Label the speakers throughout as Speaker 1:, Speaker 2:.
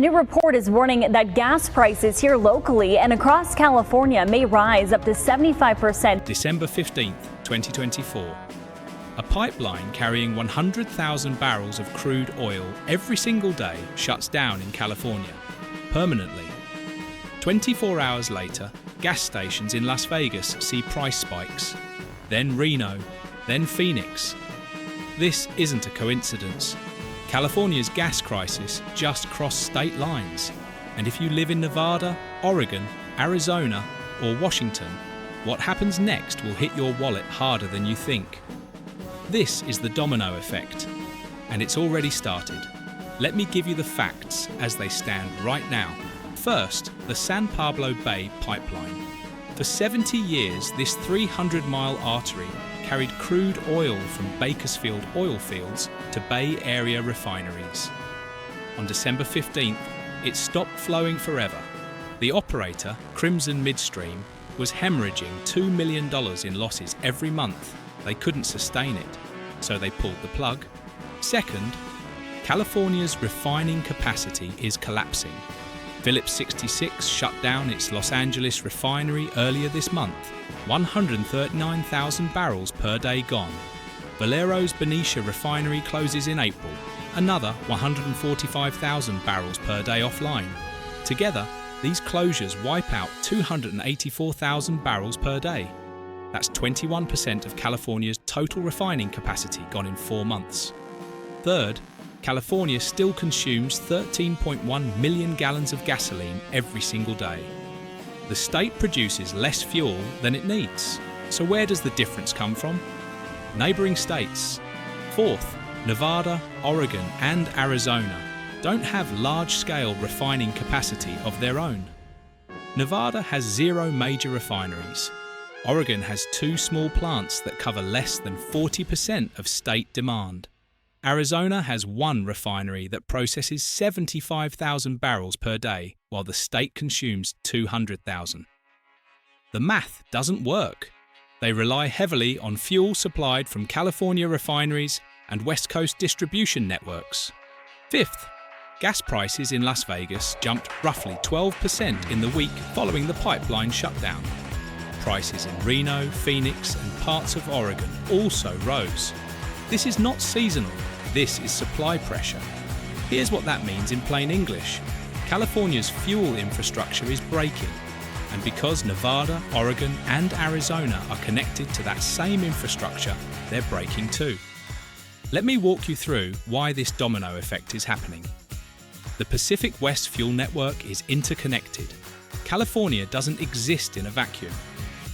Speaker 1: New report is warning that gas prices here locally and across California may rise up to 75%.
Speaker 2: December 15th, 2024. A pipeline carrying 100,000 barrels of crude oil every single day shuts down in California, permanently. 24 hours later, gas stations in Las Vegas see price spikes. Then Reno, then Phoenix. This isn't a coincidence. California's gas crisis just crossed state lines. And if you live in Nevada, Oregon, Arizona, or Washington, what happens next will hit your wallet harder than you think. This is the domino effect, and it's already started. Let me give you the facts as they stand right now. First, the San Pablo Bay pipeline. For 70 years, this 300-mile artery carried crude oil from Bakersfield oil fields to Bay Area refineries. On December 15th, it stopped flowing forever. The operator, Crimson Midstream, was hemorrhaging $2 million in losses every month. They couldn't sustain it, so they pulled the plug. Second, California's refining capacity is collapsing. Phillips 66 shut down its Los Angeles refinery earlier this month. 139,000 barrels per day gone. Valero's Benicia refinery closes in April. Another 145,000 barrels per day offline. Together, these closures wipe out 284,000 barrels per day. That's 21% of California's total refining capacity gone in 4 months. Third, California still consumes 13.1 million gallons of gasoline every single day. The state produces less fuel than it needs. So where does the difference come from? Neighboring states. Fourth, Nevada, Oregon, and Arizona don't have large-scale refining capacity of their own. Nevada has 0 major refineries. Oregon has 2 small plants that cover less than 40% of state demand. Arizona has 1 refinery that processes 75,000 barrels per day, while the state consumes 200,000. The math doesn't work. They rely heavily on fuel supplied from California refineries and West Coast distribution networks. Fifth, gas prices in Las Vegas jumped roughly 12% in the week following the pipeline shutdown. Prices in Reno, Phoenix, and parts of Oregon also rose. This is not seasonal, this is supply pressure. Here's what that means in plain English. California's fuel infrastructure is breaking, and because Nevada, Oregon, and Arizona are connected to that same infrastructure, they're breaking too. Let me walk you through why this domino effect is happening. The Pacific West fuel network is interconnected. California doesn't exist in a vacuum.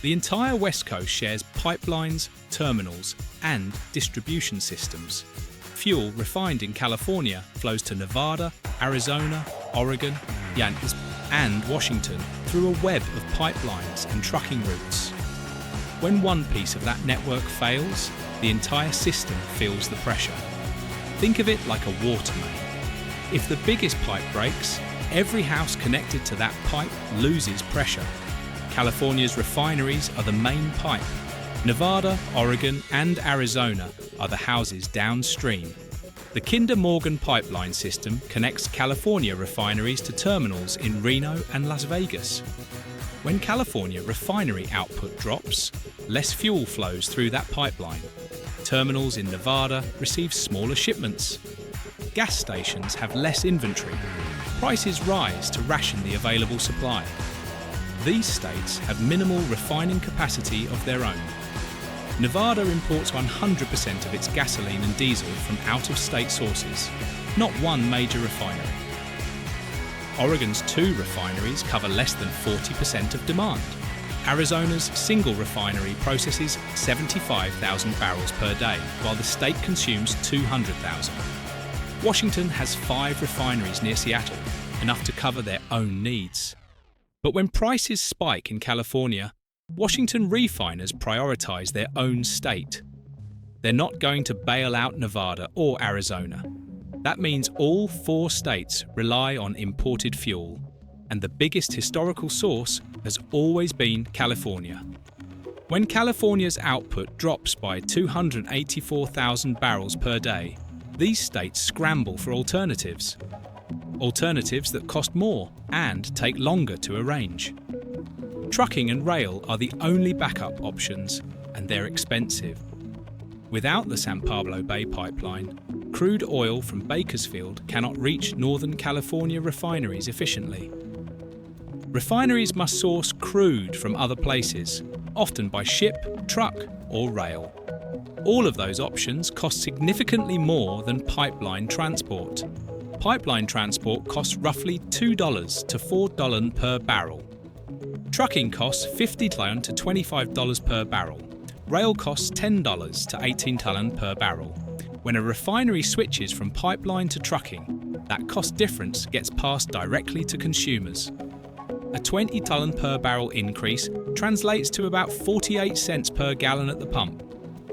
Speaker 2: The entire West Coast shares pipelines, terminals, and distribution systems. Fuel refined in California flows to Nevada, Arizona, Oregon, and Washington through a web of pipelines and trucking routes. When one piece of that network fails, the entire system feels the pressure. Think of it like a water main. If the biggest pipe breaks, every house connected to that pipe loses pressure. California's refineries are the main pipe. Nevada, Oregon, and Arizona are the houses downstream. The Kinder Morgan pipeline system connects California refineries to terminals in Reno and Las Vegas. When California refinery output drops, less fuel flows through that pipeline. Terminals in Nevada receive smaller shipments. Gas stations have less inventory. Prices rise to ration the available supply. These states have minimal refining capacity of their own. Nevada imports 100% of its gasoline and diesel from out-of-state sources, not one major refinery. Oregon's 2 refineries cover less than 40% of demand. Arizona's single refinery processes 75,000 barrels per day, while the state consumes 200,000. Washington has 5 refineries near Seattle, enough to cover their own needs. But when prices spike in California, Washington refiners prioritize their own state. They're not going to bail out Nevada or Arizona. That means all 4 states rely on imported fuel, and the biggest historical source has always been California. When California's output drops by 284,000 barrels per day, these states scramble for alternatives. alternatives that cost more and take longer to arrange. Trucking and rail are the only backup options, and they're expensive. Without the San Pablo Bay pipeline, crude oil from Bakersfield cannot reach Northern California refineries efficiently. Refineries must source crude from other places, often by ship, truck, or rail. All of those options cost significantly more than pipeline transport. Pipeline transport costs roughly $2 to $4 per barrel. Trucking costs $50 to $25 per barrel. Rail costs $10 to $18 per barrel. When a refinery switches from pipeline to trucking, that cost difference gets passed directly to consumers. A $20 per barrel increase translates to about 48 cents per gallon at the pump.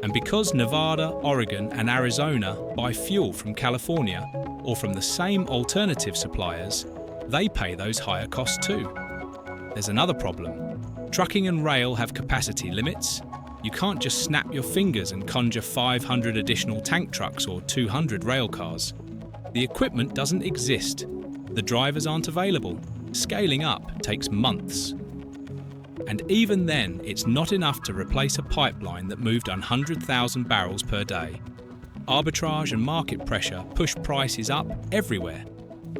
Speaker 2: And because Nevada, Oregon, and Arizona buy fuel from California or from the same alternative suppliers, they pay those higher costs too. There's another problem. Trucking and rail have capacity limits. You can't just snap your fingers and conjure 500 additional tank trucks or 200 rail cars. The equipment doesn't exist. The drivers aren't available. Scaling up takes months. And even then, it's not enough to replace a pipeline that moved 100,000 barrels per day. Arbitrage and market pressure push prices up everywhere.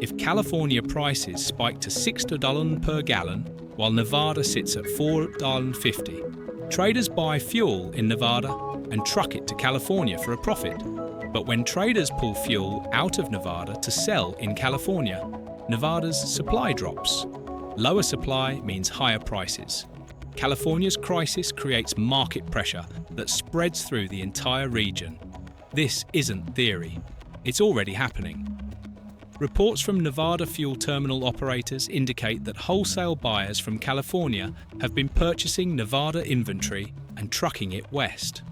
Speaker 2: If California prices spike to $6 per gallon, while Nevada sits at $4.50, traders buy fuel in Nevada and truck it to California for a profit. But when traders pull fuel out of Nevada to sell in California, Nevada's supply drops. Lower supply means higher prices. California's crisis creates market pressure that spreads through the entire region. This isn't theory. It's already happening. Reports from Nevada fuel terminal operators indicate that wholesale buyers from California have been purchasing Nevada inventory and trucking it west.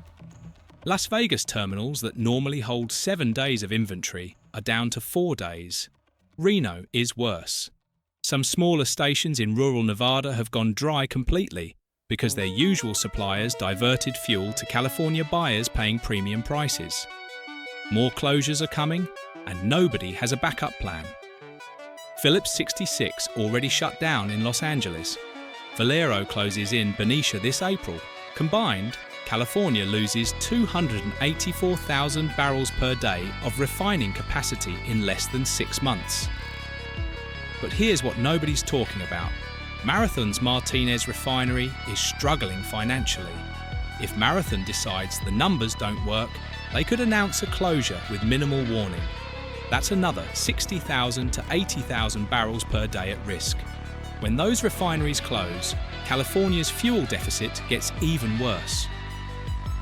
Speaker 2: Las Vegas terminals that normally hold 7 days of inventory are down to 4 days. Reno is worse. Some smaller stations in rural Nevada have gone dry completely because their usual suppliers diverted fuel to California buyers paying premium prices. More closures are coming, and nobody has a backup plan. Phillips 66 already shut down in Los Angeles. Valero closes in Benicia this April. Combined, California loses 284,000 barrels per day of refining capacity in less than 6 months. But here's what nobody's talking about. Marathon's Martinez refinery is struggling financially. If Marathon decides the numbers don't work, they could announce a closure with minimal warning. That's another 60,000 to 80,000 barrels per day at risk. When those refineries close, California's fuel deficit gets even worse.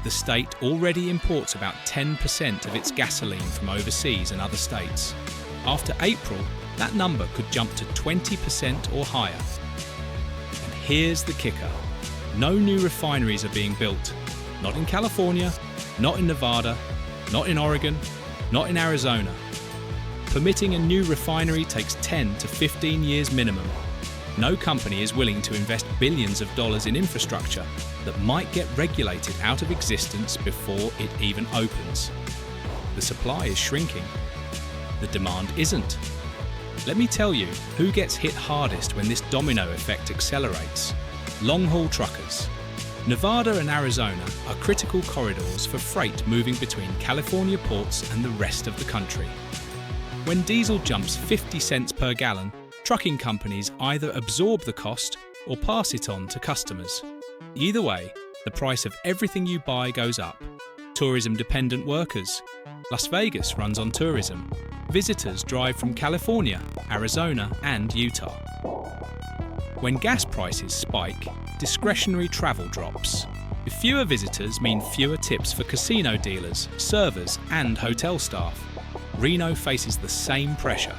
Speaker 2: The state already imports about 10% of its gasoline from overseas and other states. After April, that number could jump to 20% or higher. And here's the kicker. No new refineries are being built. Not in California, not in Nevada, not in Oregon, not in Arizona. Permitting a new refinery takes 10 to 15 years minimum. No company is willing to invest billions of dollars in infrastructure that might get regulated out of existence before it even opens. The supply is shrinking. The demand isn't. Let me tell you who gets hit hardest when this domino effect accelerates. Long-haul truckers. Nevada and Arizona are critical corridors for freight moving between California ports and the rest of the country. When diesel jumps 50 cents per gallon, trucking companies either absorb the cost or pass it on to customers. Either way, the price of everything you buy goes up. Tourism-dependent workers. Las Vegas runs on tourism. Visitors drive from California, Arizona, and Utah. When gas prices spike, discretionary travel drops. Fewer visitors mean fewer tips for casino dealers, servers, and hotel staff. Reno faces the same pressure.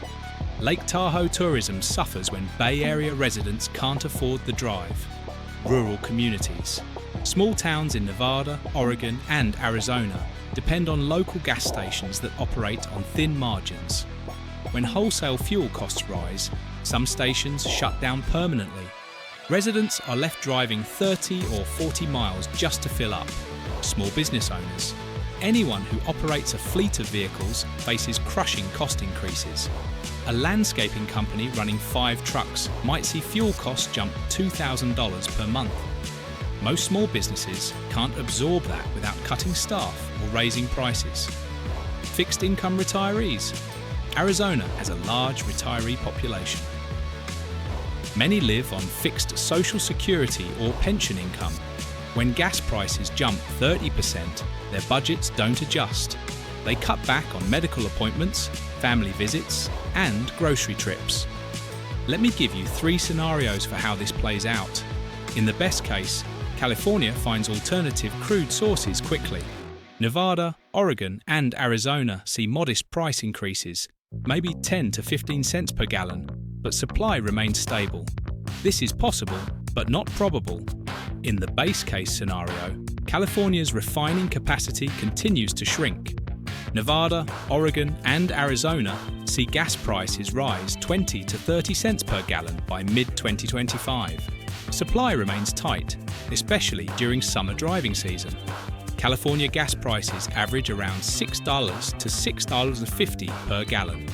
Speaker 2: Lake Tahoe tourism suffers when Bay Area residents can't afford the drive. Rural communities. Small towns in Nevada, Oregon, and Arizona depend on local gas stations that operate on thin margins. When wholesale fuel costs rise, some stations shut down permanently. Residents are left driving 30 or 40 miles just to fill up. Small business owners. Anyone who operates a fleet of vehicles faces crushing cost increases. A landscaping company running 5 trucks might see fuel costs jump $2,000 per month. Most small businesses can't absorb that without cutting staff or raising prices. Fixed income retirees. Arizona has a large retiree population. Many live on fixed Social Security or pension income. When gas prices jump 30%, their budgets don't adjust. They cut back on medical appointments, family visits, and grocery trips. Let me give you 3 scenarios for how this plays out. In the best case, California finds alternative crude sources quickly. Nevada, Oregon, and Arizona see modest price increases, maybe 10 to 15 cents per gallon, but supply remains stable. This is possible, but not probable. In the base case scenario, California's refining capacity continues to shrink. Nevada, Oregon, and Arizona see gas prices rise 20 to 30 cents per gallon by mid-2025. Supply remains tight, especially during summer driving season. California gas prices average around $6 to $6.50 per gallon.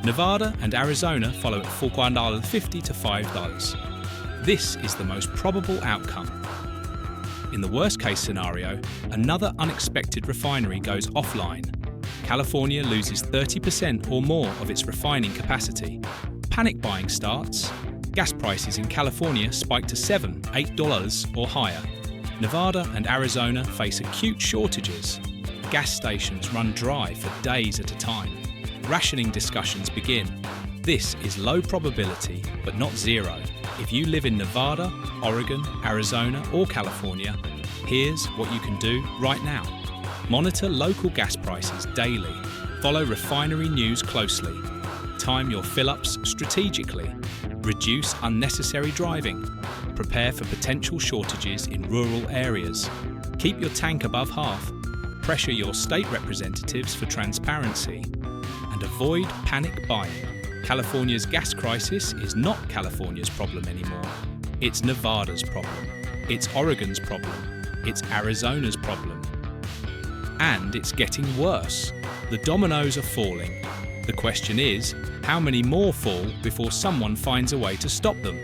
Speaker 2: Nevada and Arizona follow at $4.50 to $5. This is the most probable outcome. In the worst-case scenario, another unexpected refinery goes offline. California loses 30% or more of its refining capacity. Panic buying starts. Gas prices in California spike to $7, $8 or higher. Nevada and Arizona face acute shortages. Gas stations run dry for days at a time. Rationing discussions begin. This is low probability, but not zero. If you live in Nevada, Oregon, Arizona, or California, here's what you can do right now. Monitor local gas prices daily. Follow refinery news closely. Time your fill-ups strategically. Reduce unnecessary driving. Prepare for potential shortages in rural areas. Keep your tank above half. Pressure your state representatives for transparency. And avoid panic buying. California's gas crisis is not California's problem anymore. It's Nevada's problem. It's Oregon's problem. It's Arizona's problem. And it's getting worse. The dominoes are falling. The question is, how many more fall before someone finds a way to stop them?